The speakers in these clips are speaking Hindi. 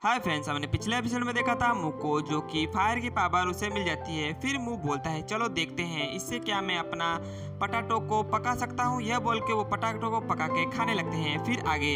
हाय फ्रेंड्स, हमने पिछले एपिसोड में देखा था मुंह को, जो कि फायर की पावर उसे मिल जाती है। फिर मुंह बोलता है चलो देखते हैं इससे क्या मैं अपना पटाटो को पका सकता हूँ। यह बोल के वो पटाटो को पका के खाने लगते हैं। फिर आगे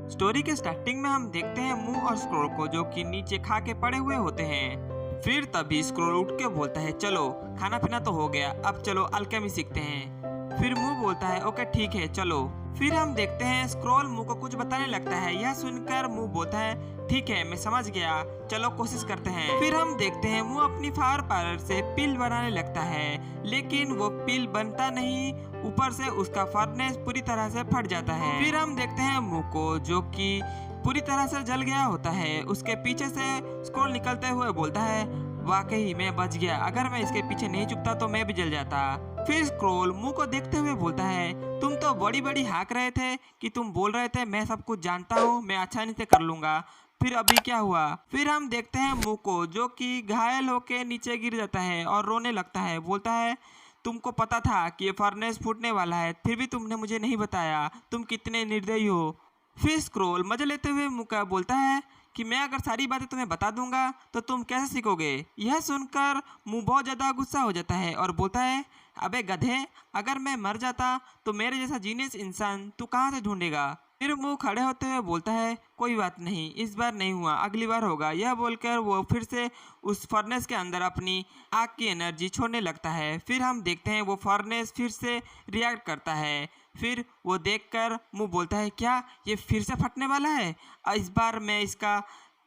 स्टोरी के स्टार्टिंग में हम देखते हैं मुंह और स्क्रोल को, जो कि नीचे खा के पड़े हुए होते हैं। फिर तभी स्क्रोल उठ के बोलता है चलो खाना पीना तो हो गया, अब चलो अल्केमी सीखते हैं। फिर मुंह बोलता है ओके ठीक है चलो। फिर हम देखते हैं स्क्रोल मुंह को कुछ बताने लगता है। यह सुनकर मुंह बोलता है ठीक है मैं समझ गया, चलो कोशिश करते हैं। फिर हम देखते हैं मुंह अपनी फायर पावर से पिल बनाने लगता है, लेकिन वो पिल बनता नहीं, ऊपर से उसका फर्नेस पूरी तरह से फट जाता है। फिर हम देखते हैं मुंह को, जो कि पूरी तरह से जल गया होता है। उसके पीछे से स्क्रोल निकलते हुए बोलता है वाकई मैं बच गया, अगर मैं इसके पीछे नहीं छुपता तो मैं भी जल जाता। फिर स्क्रोल मुंह को देखते हुए बोलता है तुम तो बड़ी बड़ी हाँक रहे थे कि तुम बोल रहे थे मैं सब कुछ जानता हूँ, मैं आसानी से कर लूंगा, फिर अभी क्या हुआ। फिर हम देखते हैं मुंह को, जो कि घायल होके नीचे गिर जाता है और रोने लगता है। बोलता है तुमको पता था कि ये फर्नेस फूटने वाला है, फिर भी तुमने मुझे नहीं बताया, तुम कितने निर्दयी हो। फिर स्क्रोल मजे लेते हुए मुंह का बोलता है कि मैं अगर सारी बातें तुम्हें बता दूंगा तो तुम कैसे सीखोगे। यह सुनकर मुंह बहुत ज़्यादा गुस्सा हो जाता है और बोलता है अबे गधे, अगर मैं मर जाता तो मेरे जैसा जीनियस इंसान तू कहाँ से ढूंढेगा। फिर मुंह खड़े होते हुए बोलता है कोई बात नहीं, इस बार नहीं हुआ अगली बार होगा। यह बोलकर वो फिर से उस फर्नेस के अंदर अपनी आग की एनर्जी छोड़ने लगता है। फिर हम देखते हैं वो फर्नेस फिर से रिएक्ट करता है। फिर वो देखकर मुंह बोलता है क्या ये फिर से फटने वाला है, इस बार मैं इसका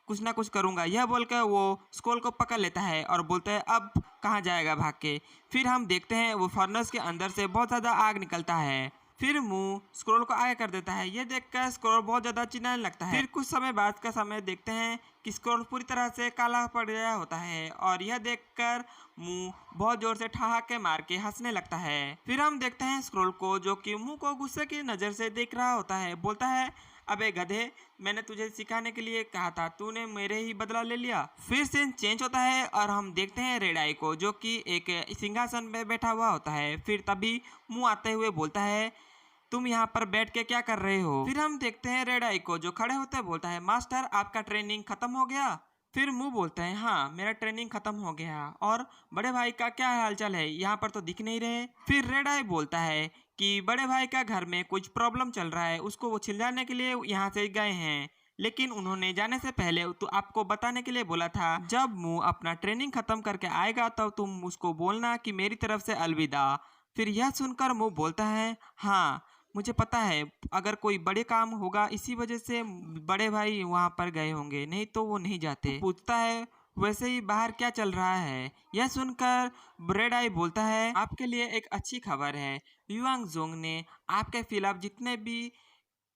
कुछ ना कुछ करूंगा। यह बोलकर वो स्क्रोल को पकड़ लेता है और बोलता है अब कहाँ जाएगा भाग के। फिर हम देखते हैं वो फर्नेस के अंदर से बहुत ज़्यादा आग निकलता है। फिर मुंह स्क्रोल को आगे कर देता है। यह देखकर स्क्रोल बहुत ज़्यादा चिल्लाने लगता है। फिर कुछ समय बाद का समय देखते हैं कि स्क्रोल पूरी तरह से काला पड़ गया होता है और यह देखकर मुंह बहुत जोर से ठहाके मार के हंसने लगता है। फिर हम देखते हैं स्क्रोल को, जो कि मुंह को गुस्से की नज़र से देख रहा होता है। बोलता है अबे गधे, मैंने तुझे सिखाने के लिए कहा था, तूने मेरे ही बदला ले लिया। फिर सीन चेंज होता है और हम देखते हैं रेड आई को, जो कि एक सिंहासन में बैठा हुआ होता है। फिर तभी मुंह आते हुए बोलता है तुम यहाँ पर बैठ के क्या कर रहे हो। फिर हम देखते हैं रेड आई को, जो खड़े होते बोलता है मास्टर आपका ट्रेनिंग खत्म हो गया। फिर मुंह बोलता है हाँ मेरा ट्रेनिंग खत्म हो गया, और बड़े भाई का क्या हालचाल है, यहाँ पर तो दिख नहीं रहे। फिर रेड आई बोलता है कि बड़े भाई का घर में कुछ प्रॉब्लम चल रहा है, उसको वो छिलवाने के लिए यहाँ से गए हैं, लेकिन उन्होंने जाने से पहले तो आपको बताने के लिए बोला था जब मुंह अपना ट्रेनिंग खत्म करके आएगा तब तुम उसको बोलना कि मेरी तरफ से अलविदा। फिर यह सुनकर मुंह बोलता है हाँ मुझे पता है, अगर कोई बड़े काम होगा इसी वजह से बड़े भाई वहां पर गए होंगे, नहीं तो वो नहीं जाते। पूछता है वैसे ही बाहर क्या चल रहा है। यह सुनकर ब्रेड आई बोलता है आपके लिए एक अच्छी खबर है, युआंग जोंग ने आपके खिलाफ जितने भी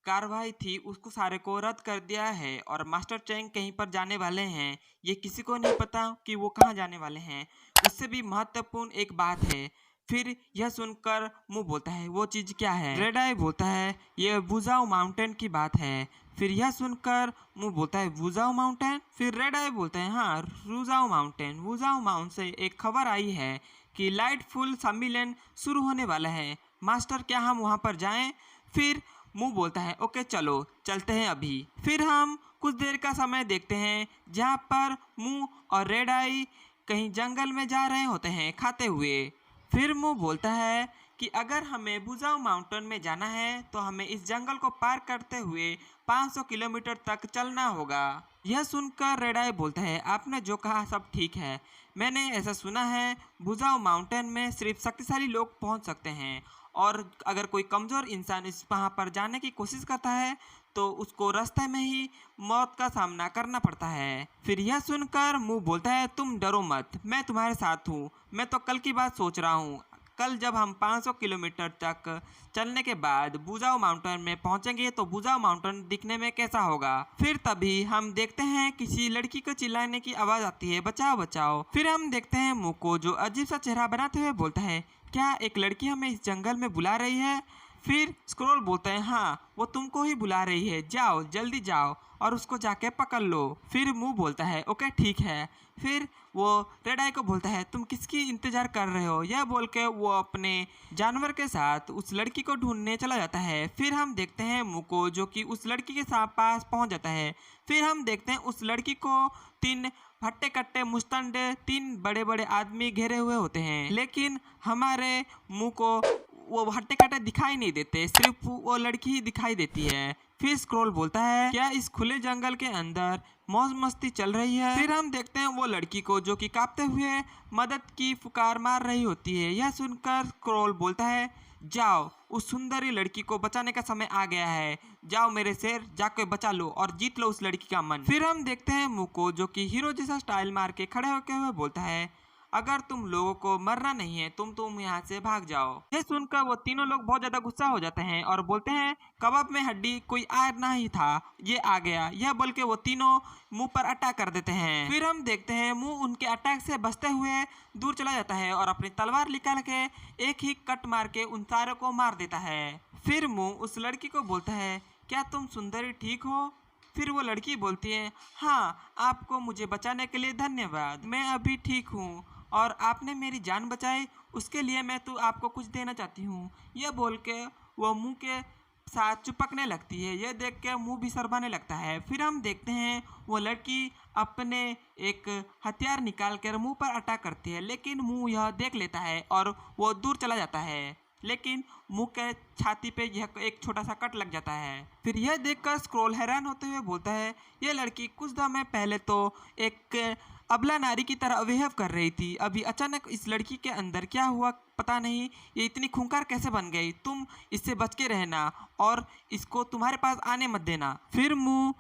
कार्रवाई थी उसको सारे को रद्द कर दिया है और मास्टर चैंग कहीं पर जाने वाले हैं। ये किसी को नहीं पता कि वो कहाँ जाने वाले हैं। उससे भी महत्वपूर्ण एक बात है। फिर यह सुनकर मुंह बोलता है वो चीज क्या है। रेड आई बोलता है ये वुजाओ माउंटेन की बात है। फिर यह सुनकर मुंह बोलता है वुजाओ माउंटेन। फिर रेड आई बोलते हैं हाँ वुजाओ माउंटेन। वुजाओ माउंटेन से एक खबर आई है कि लाइटफुल सम्मेलन शुरू होने वाला है, मास्टर क्या हम वहाँ पर जाएं। फिर मुंह बोलता है ओके चलो चलते हैं अभी। फिर हम कुछ देर का समय देखते हैं जहाँ पर मुंह और रेड आई कहीं जंगल में जा रहे होते हैं खाते हुए। फिर मुंह बोलता है कि अगर हमें बुजाओ माउंटेन में जाना है तो हमें इस जंगल को पार करते हुए 500 किलोमीटर तक चलना होगा। यह सुनकर रेड आई बोलता है आपने जो कहा सब ठीक है, मैंने ऐसा सुना है बुजाओ माउंटेन में सिर्फ शक्तिशाली लोग पहुंच सकते हैं, और अगर कोई कमज़ोर इंसान इस वहाँ पर जाने की कोशिश करता है तो उसको रास्ते में ही मौत का सामना करना पड़ता है। फिर यह सुनकर मुंह बोलता है तुम डरो मत, मैं तुम्हारे साथ हूँ, मैं तो कल की बात सोच रहा हूँ, कल जब हम 500 किलोमीटर तक चलने के बाद बुजाओ माउंटेन में पहुंचेंगे तो बुजाओ माउंटेन दिखने में कैसा होगा। फिर तभी हम देखते हैं किसी लड़की को चिल्लाने की आवाज़ आती है बचाओ बचाओ। फिर हम देखते हैं मुंह को, जो अजीब सा चेहरा बनाते हुए बोलता है क्या एक लड़की हमें इस जंगल में बुला रही है। फिर स्क्रोल बोलते हैं हाँ वो तुमको ही बुला रही है, जाओ जल्दी जाओ और उसको जाके पकड़ लो। फिर मुंह बोलता है ओके ठीक है। फिर वो रेड आई को बोलता है तुम किसकी इंतजार कर रहे हो, यह बोल के वो अपने जानवर के साथ उस लड़की को ढूंढने चला जाता है। फिर हम देखते हैं मुंह को जो कि उस लड़की के साथ पास पहुंच जाता है। फिर हम देखते हैं उस लड़की को तीन हट्टे कट्टे मुस्तंडे तीन बड़े बड़े आदमी घेरे हुए होते हैं, लेकिन हमारे मुंह को वो हट्टे कट्टे दिखाई नहीं देते, सिर्फ वो लड़की ही दिखाई देती है। फिर स्क्रोल बोलता है क्या इस खुले जंगल के अंदर मौज मस्ती चल रही है। फिर हम देखते हैं वो लड़की को जो कि कांपते हुए मदद की पुकार मार रही होती है। यह सुनकर स्क्रोल बोलता है जाओ उस सुंदरी लड़की को बचाने का समय आ गया है, जाओ मेरे शेर जाके बचा लो और जीत लो उस लड़की का मन। फिर हम देखते हैं मुको जो कि हीरो जैसा स्टाइल मार के खड़े होकर हुए बोलता है अगर तुम लोगों को मरना नहीं है तुम यहाँ से भाग जाओ। ये सुनकर वो तीनों लोग बहुत ज्यादा गुस्सा हो जाते हैं और बोलते हैं कबाब में हड्डी कोई आना ही था, ये आ गया। यह बोल के वो तीनों मुंह पर अटैक कर देते हैं। फिर हम देखते हैं मुंह उनके अटैक से बचते हुए दूर चला जाता है और अपनी तलवार निकाल के एक ही कट मार के उन सारों को मार देता है। फिर मुंह उस लड़की को बोलता है क्या तुम सुंदरी ठीक हो। फिर वो लड़की बोलती है हाँ आपको मुझे बचाने के लिए धन्यवाद, मैं अभी ठीक हूँ और आपने मेरी जान बचाई उसके लिए मैं तो आपको कुछ देना चाहती हूँ। यह बोल के वो मुंह के साथ चिपकने लगती है। यह देख के मुंह भी सरबाने लगता है। फिर हम देखते हैं वो लड़की अपने एक हथियार निकाल कर मुंह पर अटैक करती है, लेकिन मुंह यह देख लेता है और वो दूर चला जाता है, लेकिन मुंह के छाती पे यह एक छोटा सा कट लग जाता है। फिर यह देखकर स्क्रोल हैरान होते हुए बोलता है यह लड़की कुछ समय पहले तो एक अबला नारी की तरह बिहेव कर रही थी, अभी अचानक इस लड़की के अंदर क्या हुआ पता नहीं, ये इतनी खूंखार कैसे बन गई। तुम इससे बच के रहना और इसको तुम्हारे पास आने मत देना। फिर मुंह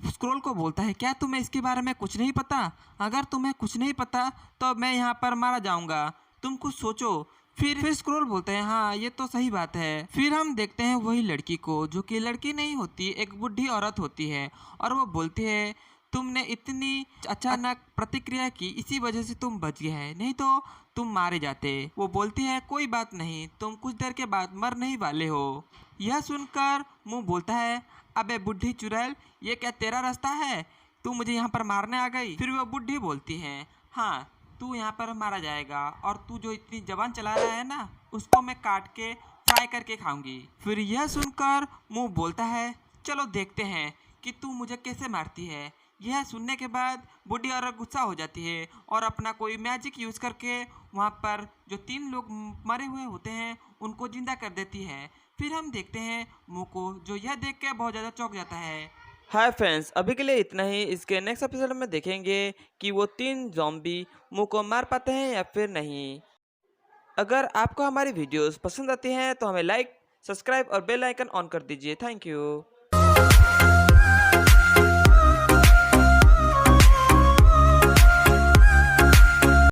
स्क्रोल को बोलता है क्या तुम्हें इसके बारे में कुछ नहीं पता, अगर तुम्हें कुछ नहीं पता तो मैं यहाँ पर मारा जाऊंगा, तुम कुछ सोचो। फिर स्क्रोल बोलते हैं हाँ ये तो सही बात है। फिर हम देखते हैं वही लड़की को जो कि लड़की नहीं होती, एक बुढ़ी औरत होती है और वो बोलती है तुमने इतनी अचानक प्रतिक्रिया की इसी वजह से तुम बच गए हैं, नहीं तो तुम मारे जाते। वो बोलती है कोई बात नहीं, तुम कुछ देर के बाद मर नहीं वाले हो। यह सुनकर मुंह बोलता है अबे बुढ़ी चुड़ैल ये क्या तेरा रास्ता है, तू मुझे यहाँ पर मारने आ गई। फिर वह बुढ़ी बोलती है हाँ तू यहाँ पर मारा जाएगा और तू जो इतनी जबान चला रहा है ना उसको मैं काट के फ्राई करके खाऊंगी। फिर यह सुनकर मुंह बोलता है चलो देखते हैं कि तू मुझे कैसे मारती है। यह सुनने के बाद बूढ़ी औरत गुस्सा हो जाती है और अपना कोई मैजिक यूज करके वहाँ पर जो तीन लोग मरे हुए होते हैं उनको जिंदा कर देती है। फिर हम देखते हैं मुंह को जो यह देख के बहुत ज़्यादा चौंक जाता है। हाय फ्रेंड्स, अभी के लिए इतना ही। इसके नेक्स्ट एपिसोड में देखेंगे कि वो तीन ज़ॉम्बी मुंह को मार पाते हैं या फिर नहीं। अगर आपको हमारी वीडियोस पसंद आती हैं तो हमें लाइक, सब्सक्राइब और बेल आइकन ऑन कर दीजिए। Thank you.